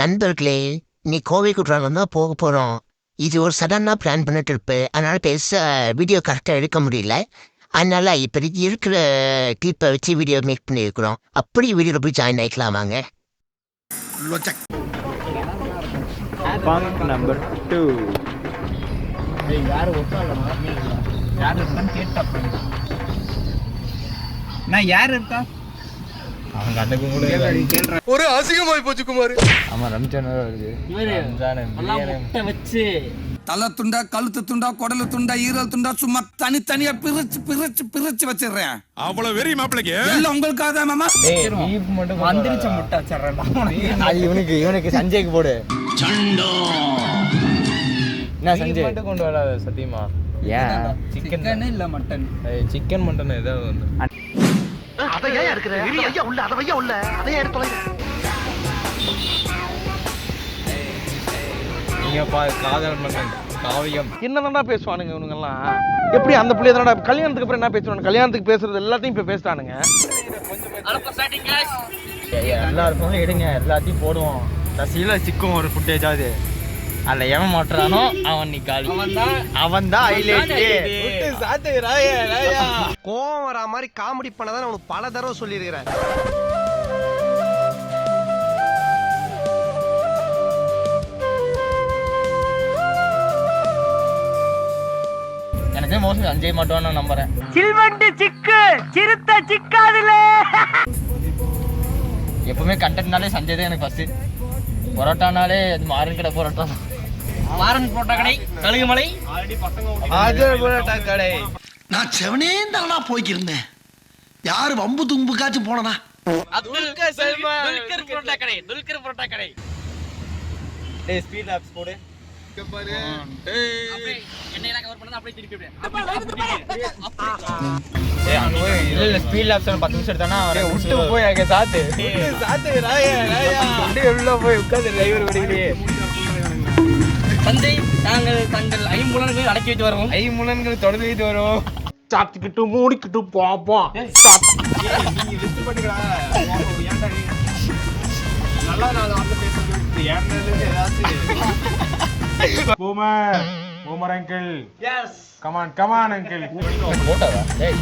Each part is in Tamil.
நண்பர்களே, நீ கோவை குற்றாலம் தான் போக போகிறோம். இது ஒரு சடனாக பிளான் பண்ணிட்டு இருப்பேன். அதனால் பெருசாக வீடியோ கரெக்டாக எடுக்க முடியல. அதனால் இப்போ இருக்கிற கிளிப்பை வச்சு வீடியோ மேக் பண்ணியிருக்கிறோம். அப்படி வீடியோவில் போய் ஜாயின் ஆகிக்கலாம் வாங்க. நம்பர் 2 யாரு ஒட்டாளமா யாரு இருக்கான்னு கேட்டா நான் யாரு இருக்கா அவங்க அன்னைக்கு கூட ஒரு அசிங்கமாய் போச்சு குமார். ஆமா ரம்ஜான் வருது. முட்டை வச்சு தலை துண்டா, கழுத்து துண்டா, குடலு துண்டா, ஈரல் துண்டா சும்மா தனித்தனியா பிரிச்சு வச்சிடுறேன். அவ்வளவு வெறி மாப்பிளைக்கு எல்லாம் உங்களுக்காக தான் மாமா. மட்டும் மந்திரிச்ச முட்டை வச்சிடறேன். அது இவனுக்கு சஞ்சய்க்கு போடு. என்ன சஞ்சய் மட்டும் கொண்டு வராத சத்தியமா. ஏன் சிக்கன் இல்ல மட்டன்? சிக்கன் மட்டன் ஏதாவது வந்து அதையா இருக்கிற உள்ள அதையா உள்ள அதையா எடுத்து நீங்க காதல் மட்டன் காவியம் என்னடா பேசுவானுங்க இவனுங்கெல்லாம்? எப்படி அந்த பிள்ளைய தானடா கல்யாணத்துக்கு அப்புறம் என்ன பேசுவானுங்க? கல்யாணத்துக்கு பேசுறது எல்லாத்தையும் இப்ப பேசிட்டானுங்க. எல்லாருக்கும் எடுங்க, எல்லாத்தையும் போடுவோம். கடைசியில சிக்கும் ஒரு ஃபுட்டேஜாவது. அதுல எவன் மாட்டுறானோ அவன் நீ காலி. அவன் தான் ஹைலைட். கோவம் வரா மாதிரி காமெடி பண்ணதான் உனக்கு பல தடவை சொல்லியிருக்கிறேன். எனக்கு மோஸ்ட்லி சஞ்சய் மட்டும் நான் நம்புறேன். சில்வண்டு சிக்கு சிறுத்தை சிக்காதுல. எப்பவுமே கண்டென்ட்னாலே சஞ்சய் தான் எனக்கு ஃபர்ஸ்ட். பரோட்டானாலே அது மாறன் கடை பரோட்டா. மாறன் பரோட்டா கடை, கழுகுமலை. பரோட்டா கடை. நான் செவனே தானா போய்க்கிருந்தேன். யாரு வம்பு தும்புக்காச்சும் போனனா? துல்கர் பரோட்டா கடை, துல்கர் பரோட்டா கடை. டேய் ஸ்பீட் லாப்ஸ் போடு. அப்படியே என்னையெல்லாம் கவர் பண்ணா அப்படியே திருப்பி ஏய் அங்க போய் இல்ல ஸ்பீட் லாப்ஸ் 10 நிமிஷம் எடுத்தானா அவரே விட்டு போய் அங்க சாத்து ராயா அப்படியே உள்ள போய் உட்கார்ந்து டிரைவர் வடியிலே. தந்தை தங்கள் ஐம்புலன்கள் அடக்கி வச்சு வருவோம். ஐம்புலன்கள் தொடர்ந்து வைத்து வரும். சாப்பிட்டுக்கிட்டு மூடிக்கிட்டு போப்போம். நீங்க லிஸ்ட் பண்ணிக்கடா. ஏன்டா நீ நல்லா நான் வந்து பேசுறது ஏன்டா ஏதாச்சும் Boomer uncle. Yes. Come on uncle. போடாதா? டேய்.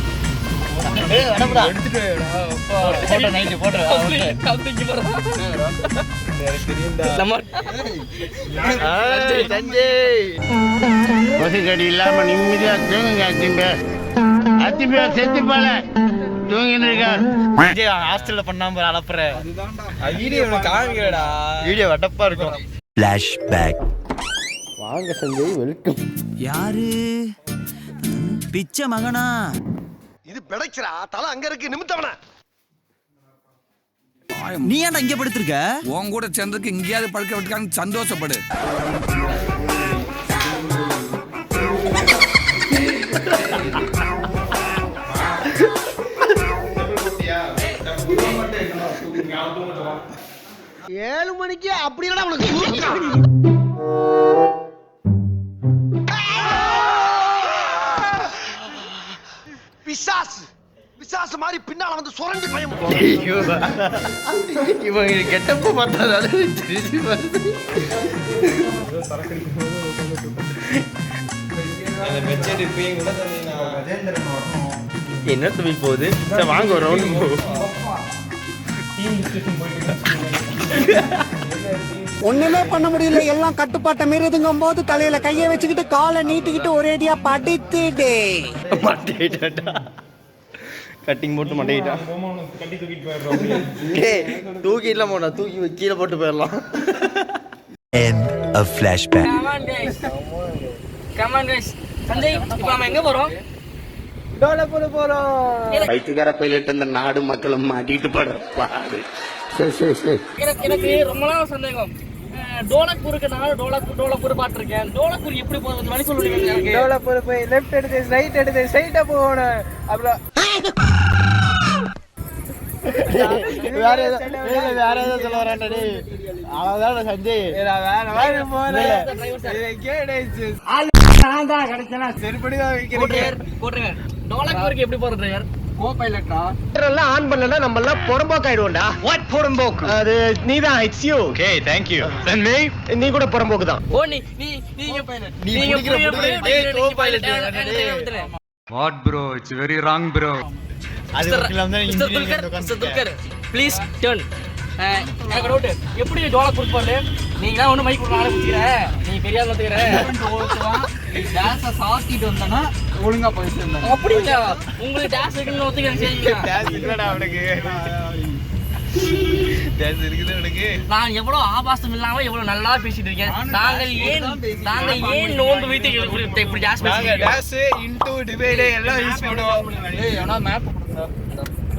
டேய் வரடா. எடுத்துட்டு அப்பா போட்டோ நைட் போட்றா. கவுண்டிங் போறா. எனக்கு தெரியும்டா. நம்ம சஞ்சய். ஒசைக்கடி இல்லாம நிம்மதியா தூங்குங்க அத்திப்பே செத்து போல தூங்கின்னு இருக்கார். சஞ்சய் ஹாஸ்டல்ல பண்ணாம அலப்பற. அதுதான்டா. வீடியோ உனக்கு காமிக்கலடா. வீடியோ வட்டப்பா இருக்கும். ஃபிளாஷ்பேக். வாங்க சஞ்சய், வெல்கம். யாரு பிச்சை மகனா? இது பிடைக்கிறா தலை அங்க இருக்கு நிமித்தவன. நீ ஏன்டா இங்க படுத்திருக்க? உன் கூட சேர்ந்ததுக்கு இங்கேயாவது படுக்க விட்டுக்கான்னு சந்தோஷப்படு. ஏழு மணிக்கு அப்படி என்னடா உனக்கு? பிசாசு மாதிரி பின்னால வந்து சுரண்டி பயம். இவங்க கெட்டப்ப பார்த்தா என்ன தம்பி போகுது? வாங்க ஒரு ரவுண்ட் போ. ஒண்ணுமே பண்ண முடியல, எல்லாம் கட்டுப்பாட்டை மீறதுங்கும் போது தலையில கைய வச்சுக்கிட்டு காலை நீட்டிக்கிட்டு ஒரேடியா படித்துடே மாட்டிட்டா. கட்டிங் போட்டு மாட்டிக்கிட்டான். தூக்கிடலாம் போனா, தூக்கி கீழே போட்டு போயிடலாம். End of flashback. Come on guys. Sanjay இப்போ நாம எங்க போறோம்? டோலப்பூர் போறோம். பைத்தியக்கார பைலட் இந்த நாடு மக்களும் மாட்டிட்டு பாடு. எனக்கு ரொம்ப நாள் சந்தேகம். டோலக்பூருக்கு நான் டோலக்பூர் பாத்திருக்கேன். டோலக்பூர் எப்படி போறது வழி சொல்லுவீங்க எனக்கு? டோலப்பூர் போய் லெஃப்ட் எடுத்து ரைட் எடுத்து ஸ்ட்ரைட்டா போகணும். அப்புறம் வேற ஏதோ சொல்ல வரான்டா. அவ்வளவுதான் சஞ்சய். வேற டோலக்பூருக்கு எப்படி போறது? கோ பைலட்டா எல்லாம் ஆன் பண்ணலன்னா நம்ம எல்லாம் புறம்போக்கு ஆயிடுவோம்டா. வாட் புறம்போக்கு? அது நீதான். It's you. Okay thank you. Than me நீ கூட புறம்போக்கு தான். ஓ நீங்க பைலட் நீங்க co pilot what bro, it's very wrong bro. அது மிஸ்டர் துல்கர் ப்ளீஸ் டர்ன். எனக்கு டவுட் எப்படி டோலா கொடுப்பாரு? நீங்க தான் ஒண்ணு மைக் கொடுக்க ஆரம்பிச்சுக்கிறேன். நீங்க பெரிய ஆள் வந்துக்கிறேன். டான்ஸ சாத்திட்டு வந்தனா ஒழுங்கா போயிட்டு இருந்தா அப்படி இல்ல. உங்களுக்கு டான்ஸ் இருக்குன்னு ஒத்துக்கிறேன். சரிங்களா? டான்ஸ் இருக்குடா அவனுக்கு. டான்ஸ் இருக்குது அவனுக்கு. நான் எவ்வளவு ஆபாசம் இல்லாம எவ்வளவு நல்லா பேசிட்டு இருக்கேன். நாங்கள் ஏன் நோந்து வைத்து இப்படி டான்ஸ் நாங்க பேசுறீங்க? டான்ஸ் இன்டு டிவைட் எல்லாம் யூஸ் பண்ணுவோம். ஏய் انا மேப் கொடுங்க.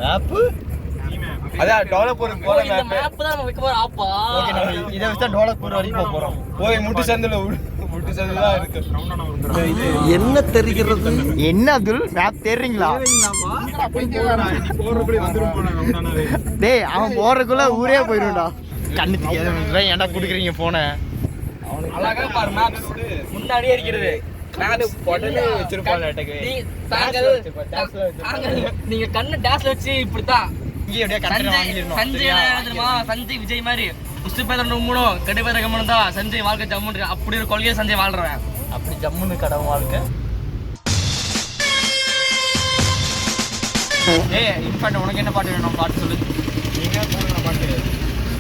மேப் அதான் டெவலப்பர் போற இந்த மேப். மேப் தான் நம்ம வைக்க போற ஆப்பா. ஓகே நம்ம இத வச்சா டெவலப்பர் வரைக்கும் போறோம். ஓய் முட்டு சந்தில தான் இருக்கு. என்ன தெரிகிறது? என்ன அப்துல் மேப் தெரியுங்களா? டேய் அவன் போறதுக்குள்ள ஊரே போயிடும்டா. கண்ணு தெரியாத ஏன்டா குடுக்குறீங்க போன? அழகா பாரு மேப் முன்னாடியே இருக்கிறது. நீங்க கண்ணு டேஷ்ல வச்சு இப்படித்தான் சஞ்சய் விஜய் மாதிரி கடுப்பேத கம்மனு தான் சஞ்சய் வாழ்க்கை ஜம்முன்னு அப்படி ஒரு கொள்கையை சஞ்சய் வாழ்றேன். அப்படி ஜம்முன்னு கடை வாழ்க்கை. இன்ஃபேக்ட் உனக்கு என்ன பாட்டு வேணும்? பாட்டு சொல்லு.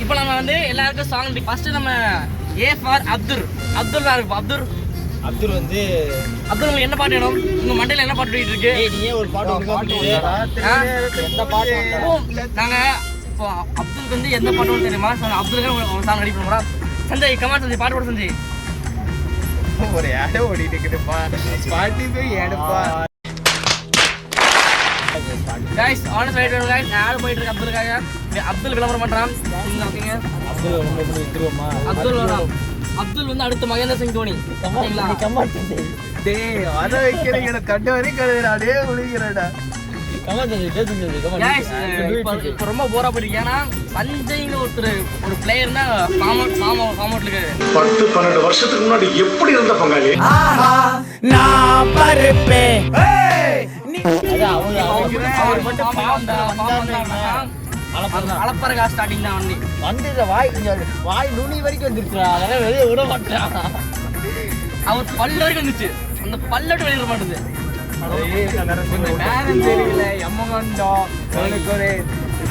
இப்போ நம்ம வந்து எல்லாருக்கும் சாங் ஃபர்ஸ்ட் நம்ம ஏ ஃபார் அப்துல் தான் இருக்கும். அப்துல் வந்து அப்துல் உங்களுக்கு என்ன பாட்டு வேணும்? உங்க மண்டையில என்ன பாட்டு ஓடிட்டு இருக்கு? நீயே ஒரு பாட்டு எந்த பாட்டு நாங்க இப்போ அப்துலுக்கு வந்து எந்த பாட்டு தெரியுமா? அப்துலுக்கு ஒரு சாங் ரெடி பண்ணுறோம். சஞ்சய் கமான் சஞ்சய் பாட்டு போட சஞ்சய். ஒரு ஆட ஓடிட்டு இருக்குதுப்பா. ஸ்பாட்டிஃபை ஏடப்பா. Guys on side guys ad போயிட்டு இருக்கு அப்துலுக்காக. அப்துல் விளம்பரம் பண்றான். நீங்க ஓகேங்க? அப்துல் ரொம்ப எப்படி விட்டுருவோமா? அப்துல் வந்து அடுத்த மகேந்திர சிங் தோனி. ஓகேங்களா? டேய் அத வைக்கிறீங்கடா கட்ட வரைக்கும் அதே உளிங்கறடா. गाइस இப்போ ரொம்ப போரா போயிருக்கு. ஏன்னா சஞ்சய்ங்க ஒரு பிளேயர்னா ஃபார்மவுட் இருக்கு. 10-12 வருஷத்துக்கு முன்னாடி எப்படி இருந்த பங்காளி? நான் பருப்பே அவர் மட்டும் அலப்பறகா ஸ்டார்டிங் தான் வந்து வந்து வாய் நுனி வரைக்கும் வந்துருச்சுடா. அதெல்லாம் வெளியே விட மாட்டான். அவர் பல்லு வரைக்கும் வந்துச்சு. அந்த பல்லட்டு வெளியிட மாட்டேது. நேரம் தெரியல. எம்மகண்டம்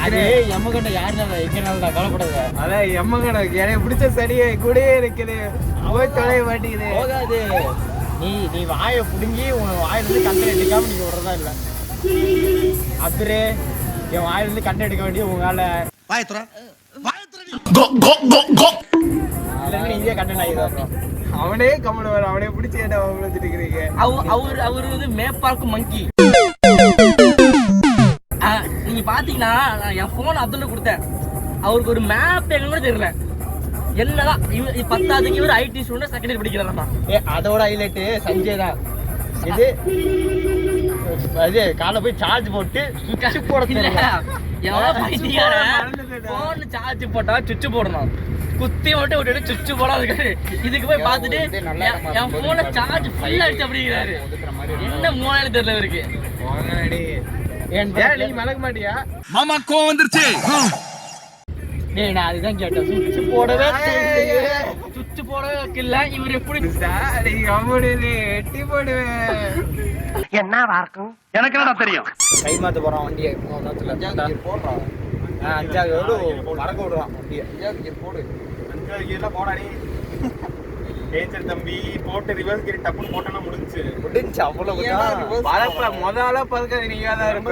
அது எம்மகண்டம் யாருனால எங்கனால கவலைப்படாத. அதான் எம்மகண்டம் எனக்கு பிடிச்ச சடியை கூடயே இருக்குது. போய் தொலைய மாட்டேங்குது. போகாது. நீ வாயை புடுங்கி உன் வாயிலிருந்து கண்டை எடுக்காம நீங்க விடுறதா இல்லை. அப்புறே என் வாயிலிருந்து கண்டை எடுக்க வேண்டிய உங்களால நீங்க கண்டன் ஆகிடும். அவனே கம்மன் வர அவனே பிடிச்சி ஏட்டா வச்சுட்டு இருக்கிறீங்க. அவர் வந்து மேப்பாக்கு மங்கி. நீங்க பாத்தீங்கன்னா நான் என் போன் அப்துல் கொடுத்தேன். அவருக்கு ஒரு மேப் எங்க கூட தெரியல. என்னதான் இவர் 10th இவர் ஐடி ஸ்டூடெண்ட் செகண்ட் இயர் படிக்கிறாரா? அதோட ஹைலைட் சஞ்சய் தான். இது அது காலை போய் சார்ஜ் போட்டு சுவிட்ச் போட தெரியல. எவ்வளவு பைத்தியக்காரன். போன் சார்ஜ் போட்டா சுவிட்ச் போடணும். குத்தி மட்டும் விட்டு சுவிட்ச் போடாது. இதுக்கு போய் பார்த்துட்டு என் போன சார்ஜ் ஃபுல் ஆயிடுச்சு அப்படிங்கிறாரு. என்ன மூணாயிரம் தெரியல இருக்கு. நீ மறக்க மாட்டியா? மாமா கோவம் வந்துருச்சு. டேய் நான் அதுதான் கேட்டேன். சுவிட்ச் போடவே சுவிட்ச் போடவே வைக்கல. இவர் எப்படி எட்டி போடுவேன். என்னவா இருக்கும்? எனக்கு என்னடா தெரியும்? கை மாத்த போறான் வண்டியை. போடுறான் 5வது எவ்வளோ மறக்க விடுறான் வண்டியை. 5வது போடு. 5வது கீழே போடாடி. டேஞ்சர் தம்பி போட்டு ரிவர்ஸ் கியர் டப்புன்னு போட்டனா முடிஞ்சு அவ்வளவு பறக்கல. முதல்ல பறக்கிறது நீங்க தான் இருப்ப.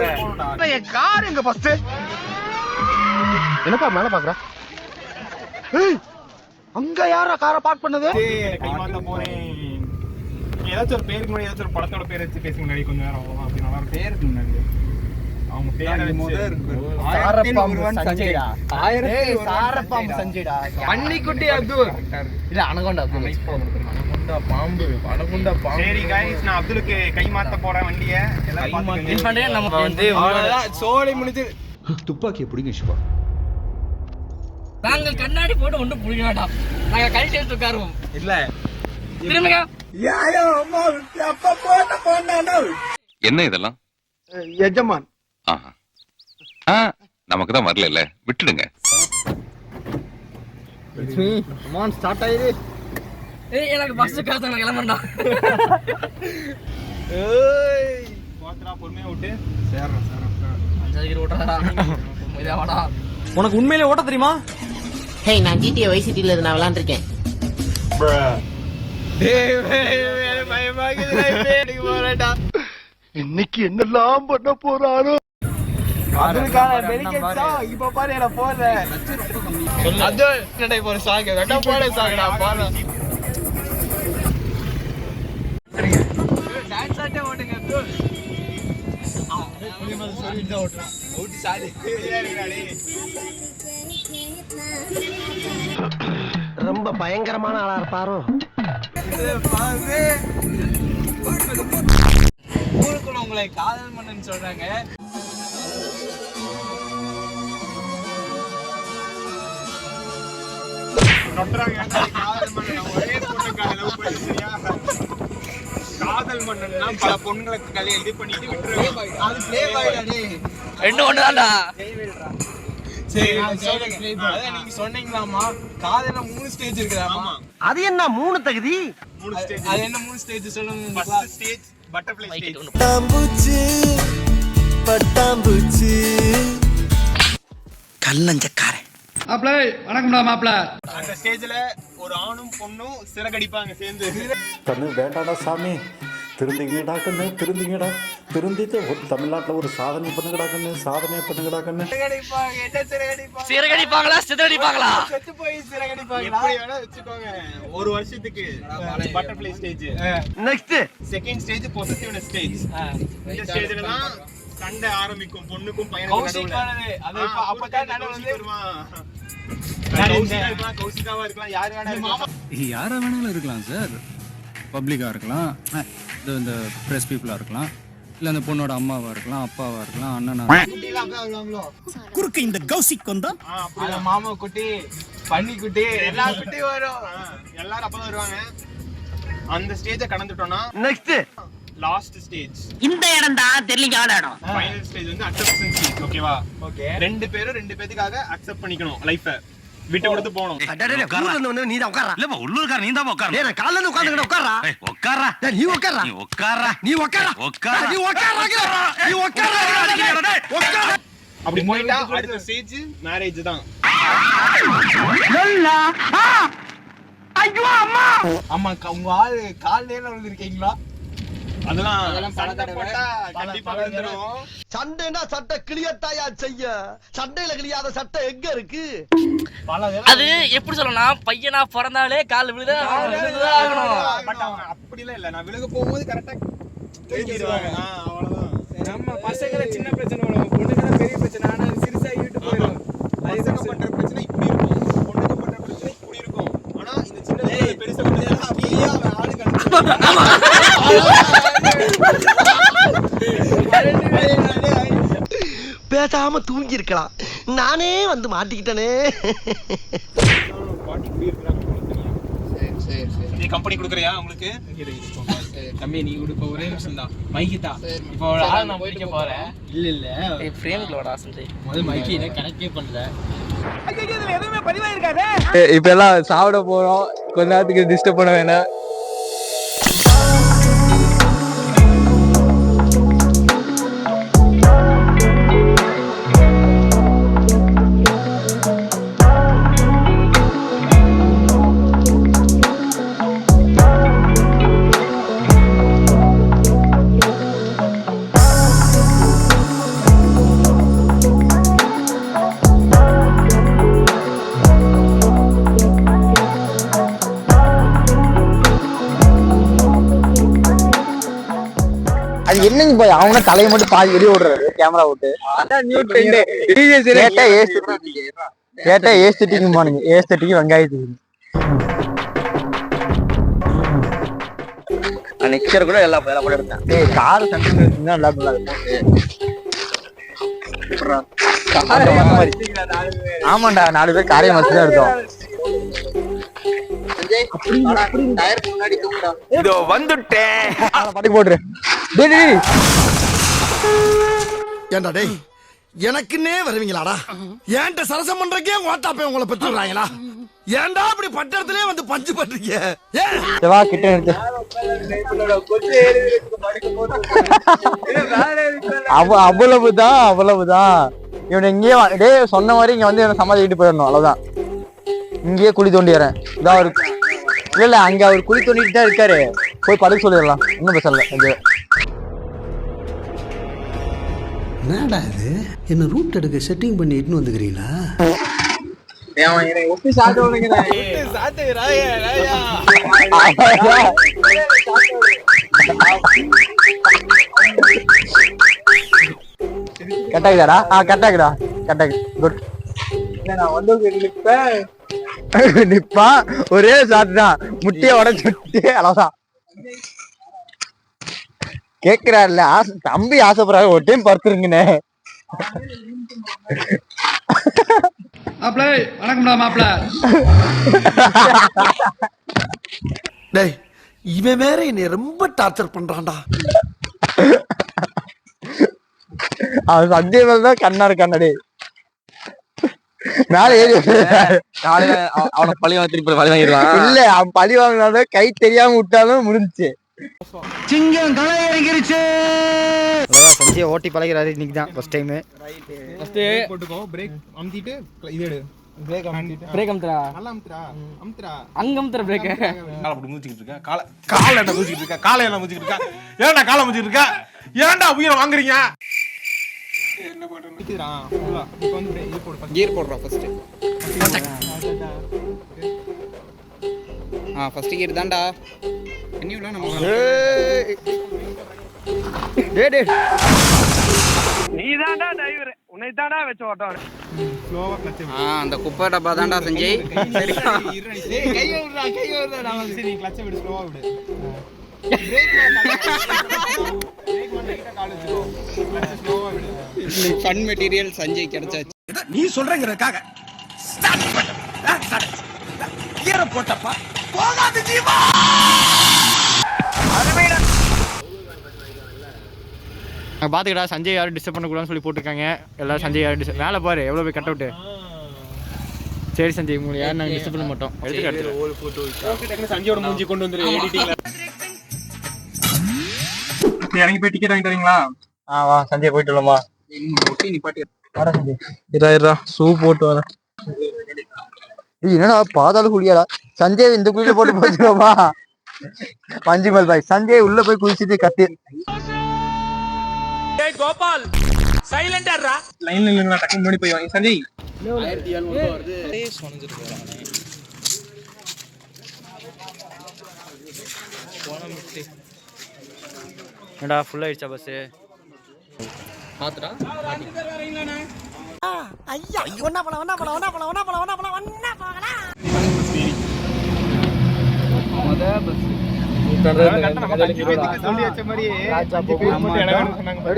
என் கார் எங்க ஃபர்ஸ்ட்? என்னப்பா மேல பாக்குற? அங்க யாரா காரை பார்க் பண்ணது? கை மாத்த போறேன். ஏதாச்சும் ஒரு பேருக்கு முன்னாடி ஏதாச்சும் ஒரு படத்தோட பேர் வச்சு பேசி முன்னாடி கொஞ்சம் நேரம் ஆகும். அப்படி நல்லா ஒரு பேருக்கு முன்னாடி அவங்க பேரை சாரப்பாம்பு சஞ்சய்டா. பன்னிக்குட்டி அப்துல் இல்ல அனகொண்டா அப்துல். பாம்பு அனகொண்டா பாம்பு. சரி गाइस நான் அப்துலுக்கு கை மாத்த போறேன் வண்டியை. எல்லாம் பாத்துங்க. நம்ம வந்து சோலை முடிஞ்சு துப்பாக்கியை பிடிங்க சிவா. நாங்கள் கண்ணாடி போட்டு ஒன்றும் புரிய வேண்டாம். நாங்கள் கழிச்சு எடுத்து உட்காருவோம். இல்ல திரும்பிங்க. என்ன இதெல்லாம்? எஜமான் நமக்கு தான் வரல, விட்டுடுங்க. ஸ்டார்ட் ஆயிரு. ஏய் எனக்கு பஸ் காசு நான் கிளம்பறேன்டா. ஏய் போத்ரா பொறுமையா விட்டு சேறறா. அஞ்சாயிரம் ஓட்டறடா. மெதுவா வாடா. உனக்கு உண்மையிலே ஓட்ட தெரியுமா? ஹே, நான் GTA Vice Cityல இருந்து நான் விளையாண்டுருக்கேன். டேய் பயமா இருக்குடா. பேடிக்கு போறடா. இன்னைக்கு என்னெல்லாம் பண்ண போறாரோ. அதுக்கான டெலிகேட்ஸா இப்ப பாரு என்ன போறே. அது என்னடா இப்போ சாங்க. வெட்ட போறே சாங்கடா பாரு. டான்ஸ் ஆட்டே ஓட்டுங்க ப்ரோ. புலிமல சொல்லி தான் ஓட்டுறான். ஓட்டி சாடி. ரொம்ப பயங்கரமான ஆளா இருப்பாரோ. ஊருக்குள்ள உங்களை காதல் மன்னன் சொல்றாங்க. காதல் மன்னன்னா பல பொண்ணுங்களுக்கு கலை எழுதி பண்ணிட்டு விட்டுருவாங்க. அது ப்ளே பாய்டா டேய். ரெண்டு ஒண்ணுதான்டா. சரி அதான் நீங்க சொன்னீங்களாமா காதல்ல 3 ஸ்டேஜ் இருக்குதாமா. அது என்ன 3 தகுதி? 3 ஸ்டேஜ். அது என்ன 3 ஸ்டேஜ் சொல்லுங்க. First stage butterfly stage. பட்டாம்பூச்சி கல்லஞ்சக்காரன். மாப்ள வணக்கம்டா மாப்ள. அந்த ஸ்டேஜ்ல ஒரு ஆணும் பொண்ணும் சிறகடிப்பாங்க சேர்ந்து. கண்ணு வேண்டாடா சாமி, திருந்திங்கடா கண்ணு, திருந்திங்கடா, திருந்திட்டு ஒரு தமிழ்நாட்டில் ஒரு சாதனை பண்ணுங்கடா கண்ணு, சாதனை பண்ணுங்கடா கண்ணு. சிறகடிப்பாங்க. என்ன சிறகடிப்பாங்க? சிறகடிப்பாங்களா சிதறடிப்பாங்களா? செத்து போய் சிறகடிப்பாங்க. எப்படி வேணா வெச்சுக்கோங்க. ஒரு வருஷத்துக்கு butterfly stage. Next second stage possessive stage. இந்த ஸ்டேஜ்ல தான் சண்டை ஆரம்பிக்கும் பொண்ணுக்கும் பையனுக்கும் நடுவுல. அது அப்பதான் நடுவுல வருவான். கௌசிகாவா இருக்கலாம், யார் வேணா இருக்கலாம். யாரா வேணாலும் இருக்கலாம் சார். பப்ளிக்கா இருக்கலாம், இந்த பிரஸ் பீப்புளா இருக்கலாம், இல்ல அந்த பொண்ணோட அம்மாவா இருக்கலாம், அப்பாவா இருக்கலாம், அண்ணனா. குறுக்கு இந்த கௌசிக் வந்தா அப்படியே மாமா குட்டி, பன்னி குட்டி, எல்லா குட்டியும் வரும். எல்லாரும் அப்பதான் வருவாங்க. அந்த ஸ்டேஜ கடந்துட்டோம்னா நெக்ஸ்ட் லாஸ்ட் ஸ்டேஜ். இந்த இடம் தான் தெரியல இடம். ஃபைனல் ஸ்டேஜ் வந்து அக்செப்டன்ஸ் ஸ்டேஜ். ஓகேவா? ஓகே. ரெண்டு பேத்துக்காக அக்செப்ட் பண்ணிக்கணும் லைஃப. விட்டு கொடுத்து போணும். நீ தான் உட்காரா. இல்ல உள்ளூர்கார நீ தான் உட்கார. நான் காலைல இருந்து உட்கார்ந்துக்கிட்ட உட்காரா. உட்காரா. நீ உட்காரா. நீ உட்காரா. நீ உட்காரா. உட்காரா. நீ உட்காரா. நீ உட்காரா. அப்படி போயிட்டா அடுத்த ஸ்டேஜ் மேரேஜ் தான். ஐயோ அம்மா. அம்மா உங்க ஆளு கால்ல விழுந்திருக்கீங்களா? அதெல்லாம் பல தடவை கண்டிப்பா விழுந்துரும். சண்டைனா சட்டை கிளியத்தாயா செய்ய. சண்டையில கிளியாத சட்டை எங்க இருக்கு? அது எப்படி சொல்லணும், பையனா பிறந்தாலே கால் விழுதான் ஆகணும். பட் அவங்க அப்படிலாம் இல்ல. நான் விழுக போகும்போது கரெக்டா தூக்கிடுவாங்க. அவ்வளவுதான். நம்ம பசங்கள சின்ன பிரச்சனை வரும், பொண்ணுங்க பெரிய பிரச்சனை. ஆனா சிறுசா ஈட்டு போயிடும். பசங்க பண்ற பிரச்சனை இப்படி இருக்கும், பொண்ணுங்க பண்ற பிரச்சனை இப்படி இருக்கும். ஆனா இந்த சின்ன பெருசா பிரச்சனை அப்படியே ஆளு பேசாம தூங்கி இருக்கலாம். நானே வந்து மாட்டிக்கிட்டனே. நீ கம்பெனி குடுக்குறியா உங்களுக்கு? தம்பி நீ கொடுப்ப ஒரே நிமிஷம் தான். மைக்கி தான் இப்போ நான் போயிட்டு போறேன். இல்ல ஃப்ரேம்ல வாடா சஞ்சய். முதல் மைக்கி என்ன கனெக்டே பண்ணல. எதுவுமே பதிவாயிருக்காதே. இப்ப எல்லாம் சாப்பிட போறோம், கொஞ்ச நேரத்துக்கு டிஸ்டர்ப் பண்ண வேணாம். அது என்னங்க போய் அவங்க தலையை மட்டும் பாதி வெளியே விடுறாரு கேமரா விட்டு. கேட்டா ஏஸ்தட்டிக்கு போனீங்க. ஏஸ்தட்டிக்கு வெங்காயத்துக்கு நெக்ஸ்டர் கூட எல்லா கூட எடுத்தேன். ஏய் கார் சண்டை நல்லா ஆமாண்டா, 4 பேர் காரையை மச்சு தான் எடுத்தோம். இதோ வந்துட்டேன். பாட்டி போட்டுரு. ஏண்டா டேய் எனக்குன்னே வருவீங்களாடா ஏன்ட்ட சரசம் பண்றக்கே ஓட்டாப்பே உங்களை பெற்று விடுறாங்களா ஏன்டா அப்படி பட்டத்திலே வந்து பஞ்சு பண்றீங்க வா கிட்ட இருந்து அவ்வளவுதான் இவன் இங்கேயே டே சொன்ன மாதிரி இங்க வந்து என்ன சமாளிக்கிட்டு போயிடணும் அவ்வளவுதான் இங்கேயே குழி தோண்டிடுறேன் இதான் அவரு இல்ல அங்க அவர் குழி தோண்டிட்டு தான் இருக்காரு போய் படுக்க சொல்லிடலாம் இன்னும் பேசல இங்க என்னடா இது என்ன ரூட் எடுக்க செட்டிங் பண்ணி இட்டுன்னு வந்துக்கிறீங்களா கட்டாக்குதாடா கட்டாக்குடா கட்டாக்கு குட் நிப்பா ஒரே சாத்து தான் முட்டைய உடச்சு அவ்வளவுதான் கேக்குறாருல தம்பி ஆசைப்படுறாரு ஒரு டைம் படுத்துருங்கண்ணே மாப்பிள வணக்கம்டா மாப்பிள டேய் இவன் வேற என்னை ரொம்ப டார்ச்சர் பண்றான்டா அவன் சஞ்சய் மேல தான் கண்ணா இருக்கானே மேல ஏறி அவனை பழி திருப்பி பழி வாங்கிடலாம் இல்ல அவன் பழி வாங்கினாலும் கை தெரியாம விட்டாலும் முடிஞ்சுச்சு சிங்கம் களை இறங்கிருச்சு சஞ்சய் ஓட்டி பழகிறாரு இன்னைக்கு தான் ஃபர்ஸ்ட் டைம் ஃபர்ஸ்ட் போட்டுக்கோ பிரேக் அமுத்திட்டு இது எடு பிரேக் அமுத்திட்டு பிரேக் அமுத்துறா நல்லா அமுத்துறா அங்க அமுத்துற பிரேக் காலை அப்படி மூச்சிக்கிட்டு இருக்க காலை என்ன மூச்சிக்கிட்டு இருக்க காலை என்ன மூச்சிக்கிட்டு இருக்க ஏன்டா காலை மூச்சிக்கிட்டு இருக்க ஏன்டா உயிரை வாங்குறீங்க என்ன பண்றீங்க நிக்குதுடா ஃபுல்லா இப்போ வந்து இது போடு கியர் போடுறா ஃபர்ஸ்ட் ஃபர்ஸ்ட் கியர் தான்டா என்னியூல நம்ம டேய் நீதான்டா டிரைவர் உன்னை தான்டா வெச்சு ஓட்டறேன் ஸ்லோவா கிளட்ச் அந்த குப்பை டப்பா தான்டா சஞ்சய் கை விடுறா நான் சரி கிளட்ச் விடு ஸ்லோவா விடு பிரேக் பண்ணிட்டு கால் வச்சுக்கோ கிளட்ச் ஸ்லோவா விடு ஃபன் மெட்டீரியல் சஞ்சய் கிடைச்சாச்சு நீ சொல்றங்கறதுக்காக ஸ்டார்ட் பண்ண கியர போட்டப்பா போகாத ஜீவா பாத்துக்கடா சஞ்சய் யாரும் டிஸ்டர்ப் பண்ணக்கூடாதுன்னு சொல்லி போட்டிருக்காங்க எல்லாரும் சஞ்சய் யாரும் டிஸ்டர்ப் மேலே பாரு எவ்வளோ போய் கட் அவுட்டு சரி சஞ்சய் மூணு யாரும் நாங்கள் டிஸ்டர்ப் பண்ண மாட்டோம் எடுத்துக்கிட்டு சஞ்சயோட மூஞ்சி கொண்டு வந்துரு எடிட்டிங்ல இறங்கி போய் டிக்கெட் வாங்கிட்டு வரீங்களா வா சஞ்சய் போயிட்டு வரலாமா ஒட்டி நிப்பாட்டி வாடா சஞ்சய் இரா ஷூ போட்டு வரேன் என்னடா பாதாள குழியாடா சஞ்சய் இந்த குழியில போட்டு போச்சுக்கோமா பஞ்சுமல் பாய் சஞ்சய் உள்ள போய் குளிச்சுட்டு கத்தி கோபால் சைலண்டா லைன்ல இல்லைங்களா டக்குனு முன்னாடி போய் வாங்க சஞ்சய் 1700 வருது சொனஞ்சிட்டு போறானே என்னடா ஃபுல் ஆயிடுச்சா பஸ் பாத்துடா ஐயா ஒண்ணா போலாம் சொல்லி வச்ச மாதிரி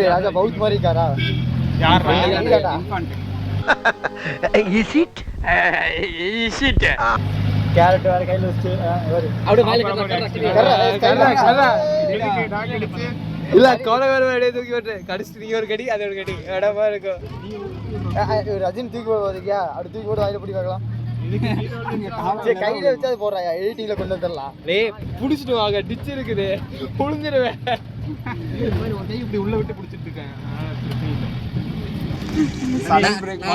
ராஜா பவுத் மாதிரி இருக்காரா கேரட் வேற கையில வச்சு இல்ல கோல வேற வேலையை தூக்கி விட்டு கடிச்சிட்டு நீங்க ஒரு கடி அது ஒரு கடி இடமா இருக்கும் ரஜினி தூக்கி போடுவதுக்கியா அப்படி தூக்கி போட்டு வாயில பிடி பார்க்கலாம் கையில வச்சு அது போடுறாயா எடிட்டிங்ல கொண்டு வந்துடலாம் டேய் புடிச்சிட்டு வாங்க டிச் இருக்குது புடிஞ்சிருவேன் இப்படி உள்ள விட்டு புடிச்சிட்டு இருக்கேன் சடன் பிரேக்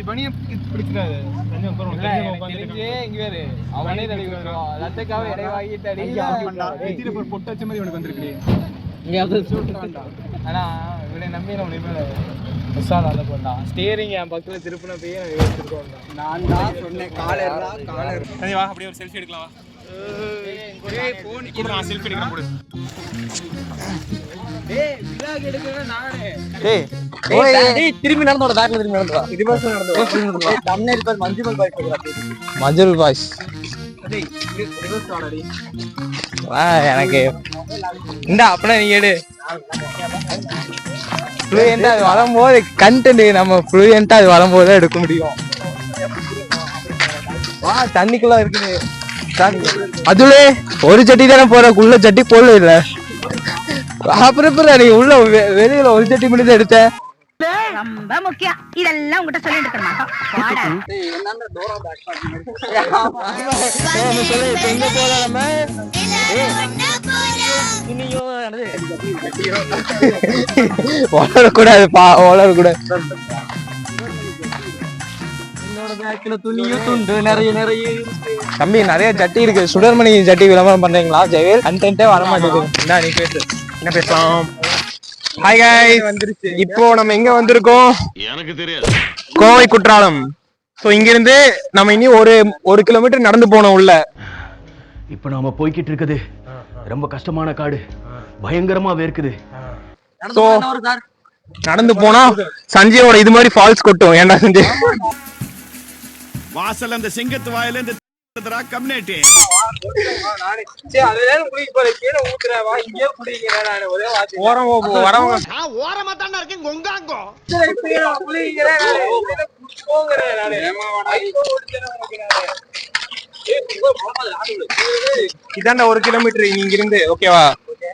பனிய பிடிச்சிராது கொஞ்சம் உட்கார்ந்து இங்க வேற அவனே தடி வருவான் லட்டக்காவ எடை வாங்கிட்டு அடி எதிர போய் பொட்டு வச்ச மாதிரி உனக்கு வந்திருக்குடி இங்க அது சூட்டான்டா ஆனா இவனை நம்பின உன்னை மேல உசாலால போடா ஸ்டீரிங் என் பக்கத்துல திருப்புன போய் எடுத்துறோம் நான் தான் சொன்னேன் காலர்டா காலர் சரி வா அப்படியே ஒரு செல்ஃபி எடுக்கலாம் வா ஏய் போன் கூட நான் செல்ஃபி எடுக்கிறேன் கூட டேய் விலாக் எடுக்கறேன் நானே டேய் திரும்பி நடந்தோட பேக்ல திரும்பி நடந்தா ரிவர்ஸ் நடந்தா தம்ப்நெயில் பேர் மஞ்சுமல் பாய் போடுறா மஞ்சுல் பாய்ஸ் டேய் ரிவர்ஸ் ஆடடி வா எனக்கு இந்த அப்பனா நீ எடு ஃப்ளூயண்டா அது வரும்போது கண்டென்ட் நம்ம ஃப்ளூயண்டா அது வரும்போது எடுக்க முடியும் வா தண்ணிக்குள்ள இருக்குது அதுல ஒரு சட்டி தானே போற உள்ள சட்டி போடல இல்ல அப்புறம் நீ உள்ள வெளியில ஒரு சட்டி மணி தான் எடுத்த. ரொம்ப முக்கியம் இதெல்லாம் உங்ககிட்ட சொல்லிட்டு இருக்கணுமா? வளரக்கூடாது வளரக்கூடாது. தம்பி நிறைய சட்டி இருக்கு. சுடர்மணி சட்டி விளம்பரம் பண்றீங்களா? ஜெயவேல் கண்டென்ட்டே வர மாட்டேங்குது. நீ பேசு, என்ன பேசலாம்? ஹாய் गाइस, வந்துருச்சு. இப்போ நம்ம எங்க வந்திருக்கோம்? எனக்கு தெரியாது. கோவை குற்றாலம். சோ இங்க இருந்து நம்ம இனி ஒரு கிலோமீட்டர் நடந்து போனோம் உள்ள. இப்போ நாம போய்கிட்டு இருக்குது ரொம்ப கஷ்டமான காடு, பயங்கரமா வேர்க்குது. சோ நடந்து போனா சஞ்சயோட இது மாதிரி ஃபால்ஸ் கொட்டும். ஏன்டா சஞ்சய்? வாசல் அந்த சிங்கத்து வாயில இந்த கம்யூனிட்டி ஓரமா தாண்டா இருக்கேன் கொங்காங்கோ. இதாண்டா 1 கிலோமீட்டர் இங்க இருந்து. ஓகேவா?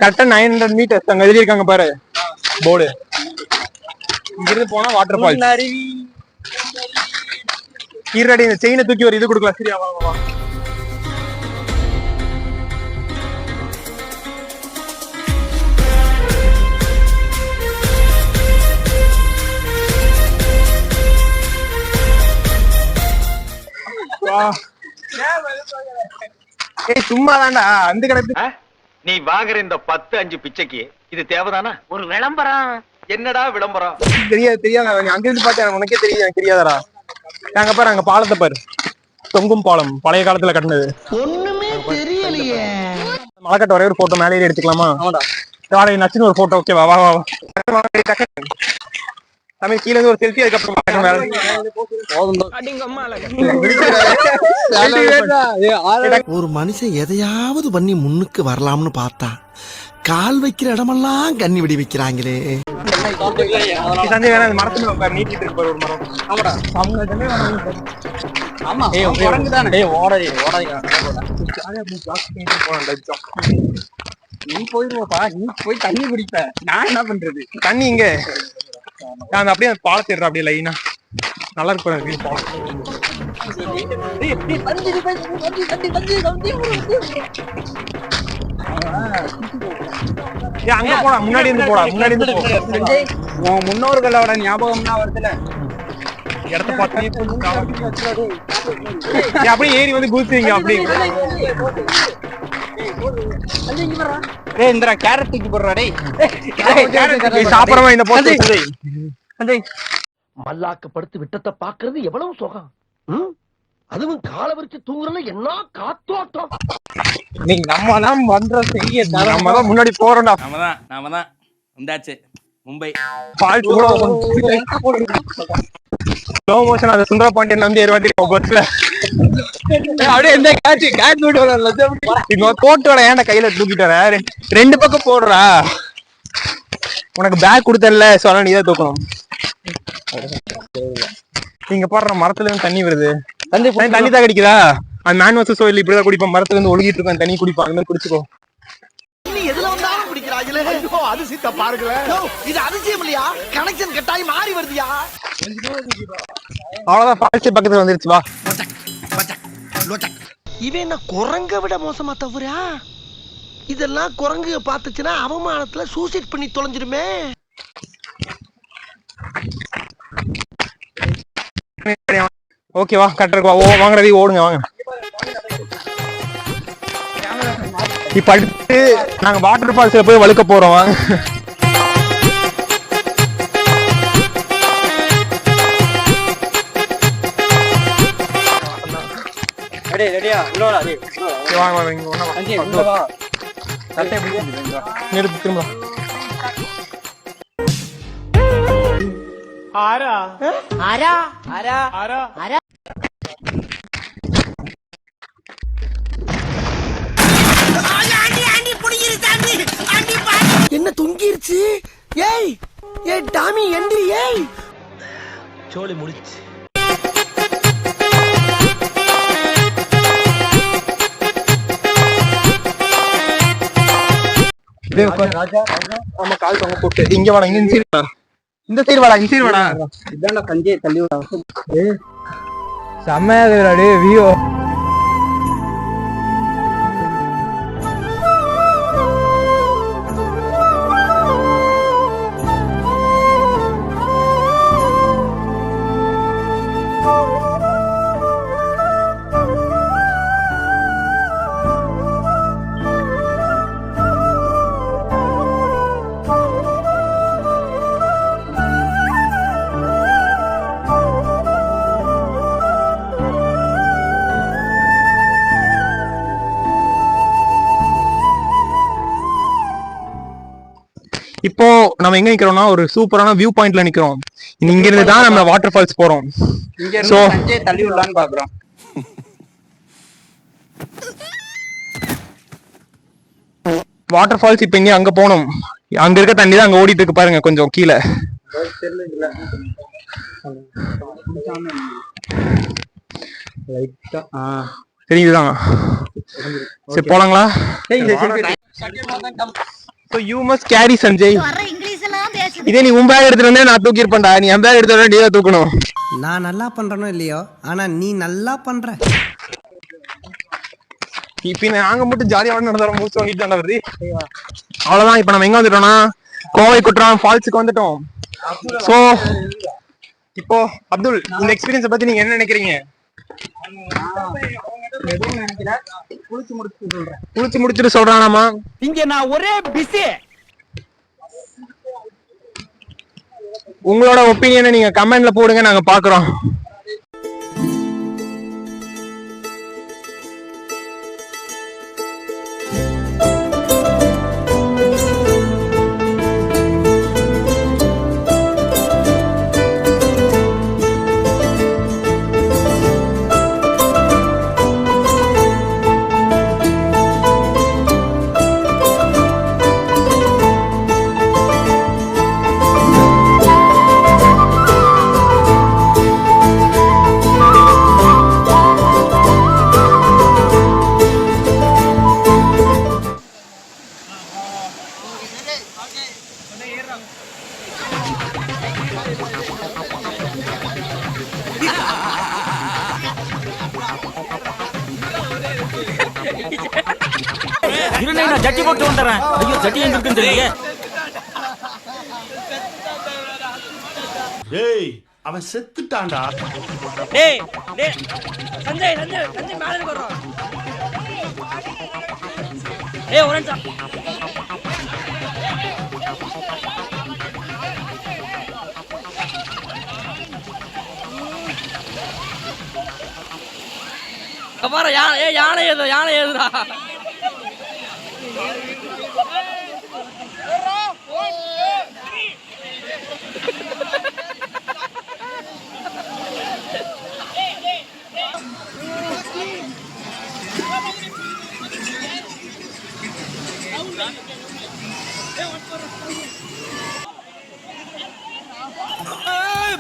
கரெக்டா 900 மீட்டர்ஸ் அங்க எழுதி இருக்காங்க பாரு போர்டு. இங்க இருந்து போனா வாட்டர் ஃபால்ஸ். ஈரடி இந்த செயினை தூக்கி ஒரு இது கொடுக்கலாம். சரியா? வா வா. சும்மா தாண்டா அந்த கிடக்கு. நீ வாங்குற இந்த 10-5 பிச்சைக்கு இது தேவைதானா? ஒரு விளம்பரம். என்னடா விளம்பரம்? தெரியாது. அங்க இருந்து பார்த்தேன், உனக்கே தெரியாது. எனக்கு தெரியாதடா. நாங்க பாரு அங்க பாலத்தை பாரு, தொங்கும் பாலம், பழைய காலத்துல கட்டினது. ஒண்ணுமே தெரியலையே. மலைக்கட்ட ஒரே ஒரு போட்டோ மேலே ஏறி எடுத்துக்கலாமா? காலை நச்சுன்னு ஒரு போட்டோ. ஓகேவா? வா வா தமிழ் கீழே இருந்து ஒரு செல்ஃபி. அதுக்கப்புறம் ஒரு மனுஷன் எதையாவது பண்ணி முன்னுக்கு வரலாம்னு பார்த்தா கால் வைக்கிற இடமெல்லாம் கண்ணி வெடி வைக்கிறாங்களே. சஞ்சய் வேணா அந்த மரத்துல நீட்டிட்டு இருப்பாரு ஒரு மரம். நீ போயிருவப்பா, நீ போய் தண்ணி குடிப்ப, நான் என்ன பண்றது? தண்ணி இங்க நான் அப்படியே பாலத்தை ஏறுறேன். அப்படியே லைனா நல்லா இருக்கு. அங்க போடா, முன்னாடி இருந்து போடா, முன்னாடி இருந்து போ. உன் முன்னோர்களோட ஞாபகம் தான் வருதுல. இடத்த பார்த்து அப்படியே ஏறி வந்து குதிச்சுங்க. அப்படியே இந்திரா கேரட் தூக்கி போடுறா. சாப்பிடறவா இந்த போட்டு மல்லாக்க படுத்து விட்டத்தை பாக்குறது எவ்வளவு சுகம். அதுவும் கால வரிச்சு தூங்குறதுல என்ன காத்தோட்டம். நீங்க நம்ம தான் பண்ற செய்ய, நம்ம தான் முன்னாடி போறோம்டா. நாம தான் வந்தாச்சு மும்பை. ஸ்லோ மோஷன் அந்த சுந்தர பாண்டியன் வந்து ஏறுவாட்டி பஸ்ல அப்படியே எந்த கேட்ச் போட்டு வர. ஏன்டா கையில தூக்கிட்டு வர? 2 பக்கம் போடுறா. உனக்கு பேக் கொடுத்தல, சொன்னா நீதான் தூக்கணும். நீங்க போடுற மரத்துல இருந்து தண்ணி வருது. தண்ணி தான் கிடைக்குதா? அது மேன் வசூல் சோயில் இப்படிதான் குடிப்பான். மரத்துல இருந்து ஒழுகிட்டு இருக்கேன், தண்ணி குடிப்பான். அந்த மாதிரி குடிச்சுக்கோ. எதுல வந்தாலும் குடிக்கிறாங்களே. அதிசயத்தை பாருங்களேன். இது அதிசயம் இல்லையா? கனெக்ஷன் கட்டாயி மாறி வருதியா? அவ்வளவுதான், ஃபால்ஸ் பக்கத்துல வந்துருச்சு. வா. இவன் என்ன குரங்க விட மோசமா தவறா? இதெல்லாம் குரங்கு பாத்துச்சுன்னா அவமானத்துல சூசைட் பண்ணி தொலைஞ்சிருமே. ஓகேவா? கரெக்டா வாங்குறதை ஓடுங்க, வாங்க. இப்ப அடுத்து நாங்க வாட்டர் ஃபால்ஸ்ல போய் வழுக்க போறோம். வாங்க. என்ன தொங்கிருச்சு? ஏய் ஏய் டாமி எந்திரி. ஏய் சோலி முடிச்சு. ராஜா ஆமா கால் தொங்க போட்டு இங்க வாடா இங்க இந்த சைடு வாடா இதான் தஞ்சையை தள்ளி விடா செம்மையாகுதுடா வியூ. இப்போ நம்ம எங்க நிக்கிறோம்னா ஒரு சூப்பரான வியூ பாயிண்ட்ல நிக்கிறோம். இங்க இருந்து தான் நம்ம வாட்டர் ஃபால்ஸ் போறோம். சோ தள்ளி விடலான்னு பாக்குறோம். வாட்டர் ஃபால்ஸ் இப்ப இங்க அங்க போனோம். அங்க இருக்க தண்ணி தான் அங்க ஓடிட்டு இருக்கு பாருங்க கொஞ்சம் கீழே. தெரியுதுதான். சரி போலாங்களா? So you must carry Sanjay. இதே நீ உன் பேக் எடுத்துட்டு வந்தே நான் தூக்கி இருப்பேன்டா. நீ என் பேக் எடுத்து நீ தான் தூக்கணும். நான் நல்லா பண்றனோ இல்லையோ ஆனா நீ நல்லா பண்ற. இப்ப நாங்க மட்டும் ஜாலியா நடந்தாலும் மூச்சு வாங்கிட்டு தானே வருது. அவ்வளவுதான். இப்ப நம்ம எங்க வந்துட்டோம்னா கோவை குற்றாலம் ஃபால்ஸுக்கு வந்துட்டோம். சோ இப்போ அப்துல் இந்த எக்ஸ்பீரியன்ஸை பத்தி நீங்க என்ன நினைக்கிறீங்க? குளிச்சு முடிச்சுட்டு சொல்றானாமா இங்க நான் ஒரே பிஸி. உங்களோட ஒப்பீனியனை நீங்க கமெண்ட்ல போடுங்க, நாங்க பாக்குறோம். ஜட்டி போட்டு வந்துடுறேன். ஐயோ ஜட்டி எங்க இருக்குன்னு தெரியல. டேய் அவன் செத்துட்டான்டா. டேய் டேய் சஞ்சய் சஞ்சய் சஞ்சய் மேல இருந்து வர்றோம். ஏய் ஒரு நிமிஷம். பாரு யானை ஏதுடா.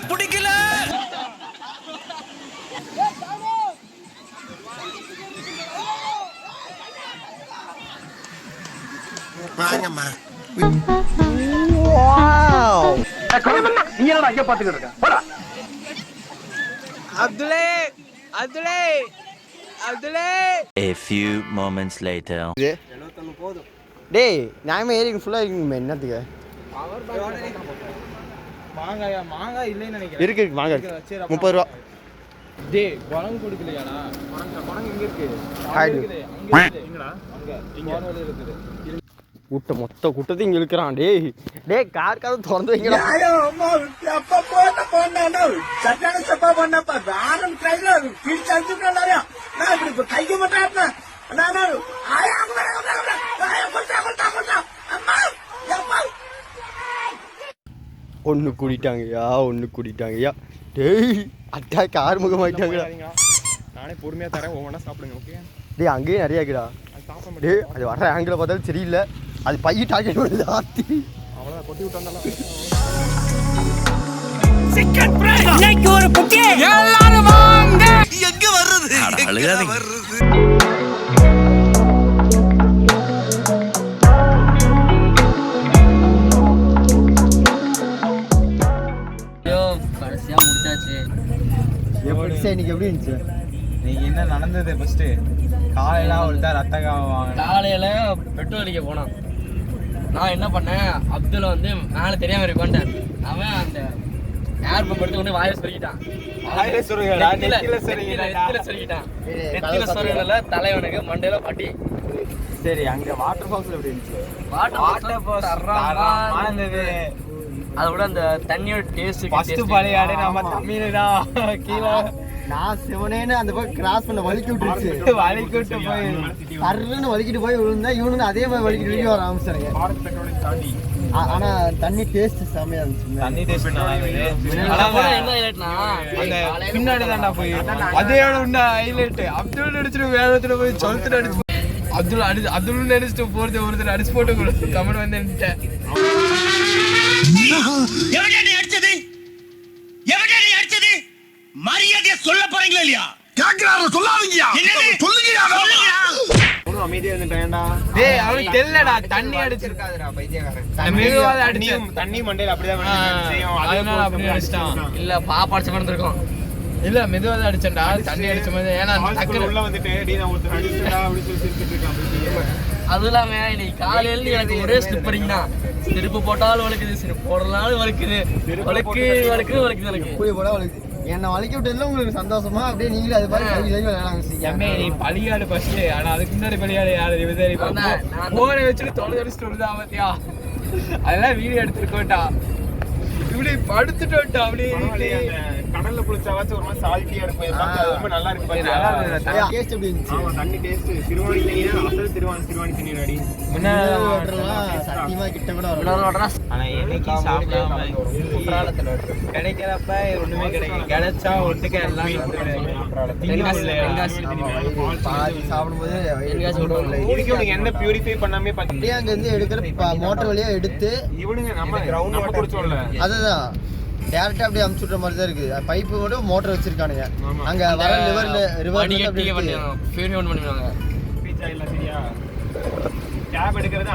பிடிக்கல. வாங்கம்மா. நீ என்னடா ஐயா பாத்துக்கிட்டு இருக்க? போடா. அப்துலே அப்துலே அப்துலே. A few moments later. 71 போதும். டேய் நாம ஏறி ஃபுல்லா இருக்கீங்க என்னத்துக்கு? மாங்காய் இல்லைன்னு நினைக்கிறேன். இருக்கு வாங்க 30 ரூபா. டேய் குரங்கு கொடுக்கலையாடா? குரங்கு எங்க இருக்கு? ஹாய் எங்கடா? அங்க போர்வல இருக்குது. மொத்த கூட்டத்தையும் இங்க இழுக்கிறான். டேய் டேய் கார் திறந்து வைங்கடா. அப்பா போனா சட்டான சப்பா பண்ணப்பா வேறம் ட்ரைல ஃபீல் செஞ்சுட்டானே. நான் இப்படி கைய மாட்டானே. நான் ஆயா அம்மா அம்மா ஒன்னு கூடிட்டாங்கயா. டேய் அட்டாக் ஆறுமுகமாயிட்டாங்கடா. நானே பொறுமையா தரேன், ஒவ்வொன்றா சாப்பிடுங்க. ஓகே டேய் அங்கேயும் நிறைய இருக்குடா. டேய் அது வர ஆங்கில பார்த்தாலும் சரியில்லை. அது பைய டார்கெட் பண்ணுது. ஆத்தி அவ்வளோதான் கொட்டி விட்டாலும் சிக்கன் ஃப்ரை இன்னைக்கு ஒரு புட்டி. எல்லாரும் வாங்க. எங்க வர்றது? எப்படி இருந்துச்சு நீங்க என்ன நடந்தது ஃபர்ஸ்ட் காலையில ஒருத்தர் ரத்த வாங்க காலையில பெட்ரோல் அடிக்க போனான். நான் என்ன பண்ணேன், அப்துல் வந்து மேலே தெரியாம இருக்கேன். அவன் அந்த ஏர் பம்ப் எடுத்து கொண்டு வாயில சொல்லிட்டான். தலைவனுக்கு மண்டையில பட்டி. சரி, அங்க வாட்டர் ஃபால்ஸ்ல எப்படி இருந்துச்சு? வாட்டர் ஃபால்ஸ் அதை விட அந்த தண்ணியோட டேஸ்ட் ஃபர்ஸ்ட் பழையாடு நம்ம தமிழ்டா கீழே நான் சிவனேன்னு அந்த பக்கம் கிராஸ் பண்ண வலிக்கி விட்டுருச்சு. வலிக்கு விட்டு போய் கருன்னு வலிக்கிட்டு போய் விழுந்தா இவனுக்கு அதே மாதிரி வலிக்கிட்டு வெளியே வர ஆரம்பிச்சானுங்க. ஆனா தண்ணி டேஸ்ட் செமையா இருந்துச்சு. தண்ணி டேஸ்ட் பின்னாடி தான்டா போய் அதே உண்டா ஹைலைட். அப்துல் அடிச்சுட்டு வேற இடத்துல போய் சொல்லிட்டு அடிச்சு அப்துல் நினைச்சிட்டு போறது ஒருத்தர் அடிச்சு போட்டு கமெண்ட் வந்து அடிச்சது மரியாதையா சொல்ல போறீங்களா இல்லையா? கேக்குறாரு சொல்லாதீங்கயா. சொல்லுங்கயா. அமைதியா இருந்துட்டேன்டா. டேய் அவனுக்கு தெரியலடா, தண்ணி அடிச்சிருக்காதுடா பைத்தியக்காரன். மெதுவாக அடிச்சு தண்ணி மண்டையில அப்படிதான் செய்யும். அதனால அப்படியே அடிச்சிட்டான். இல்ல பாப்பா அடிச்ச மாதிரி இருக்கும். இல்ல மெதுவாக அடிச்சேன்டா, தண்ணி அடிச்ச மாதிரி. ஏன்னா டக்குனு உள்ள வந்துட்டு டேய் நான் ஒருத்தர் அடிச்சடா அப்படி சொல்லி சிரிச்சிட்டு இருக்கான். அது இல்லாம இன்னைக்கு காலையில எனக்கு ஒரே ஸ்லிப்பரிங் தான். செருப்பு போட்டாலும் வலிக்குது, செருப்பு போடலாலும் வலிக்குது, போய் போட வலிக்குது. என்ன வலிக்க விட்டதுல உங்களுக்கு சந்தோஷமா? அப்படியே நீங்களும் அது மாதிரி நீ பழியாடு ஃபர்ஸ்ட். ஆனா அதுக்கு முன்னாடி பழியாடு யாரு போனை வச்சுட்டு தொலைச்சிட்டு வருதா பாத்தியா? அதெல்லாம் வீடியோ எடுத்துருக்கோட்டா. இப்படி படுத்துட்டு அப்படியே கடல்ல குளிச்சாவாச்சும் ஒரு மாதிரி சால்ட்டியா இருக்கும். ரொம்ப நல்லா இருக்கு. டேஸ்ட் எப்படி இருந்துச்சு? தண்ணி டேஸ்ட் சிறுவாணி தண்ணியா அசல் சிறுவாணி தண்ணி அடி சத்தியமா கிட்ட கூட வர. ஆனா என்னைக்கு சாப்பிடாம கிடைக்கிறப்ப ஒண்ணுமே கிடைக்கும். கிடைச்சா ஒட்டுக்க எல்லாம் சாப்பிடும்போது என்ன பியூரிஃபை பண்ணாமே அப்படியே அங்க இருந்து எடுக்கிற மோட்டர் வழியா எடுத்து இவனுங்க நம்ம கிரவுண்ட் வாட்டர் குடிச்சோம்ல, அதுதான் டேரக்டா அப்படியே அமுச்சு விடுற மாதிரி தான் இருக்கு. பைப்பு மட்டும் மோட்டர் வச்சிருக்கானுங்க. அங்க வர ரிவர் சரியா கேப் எடுக்கிறது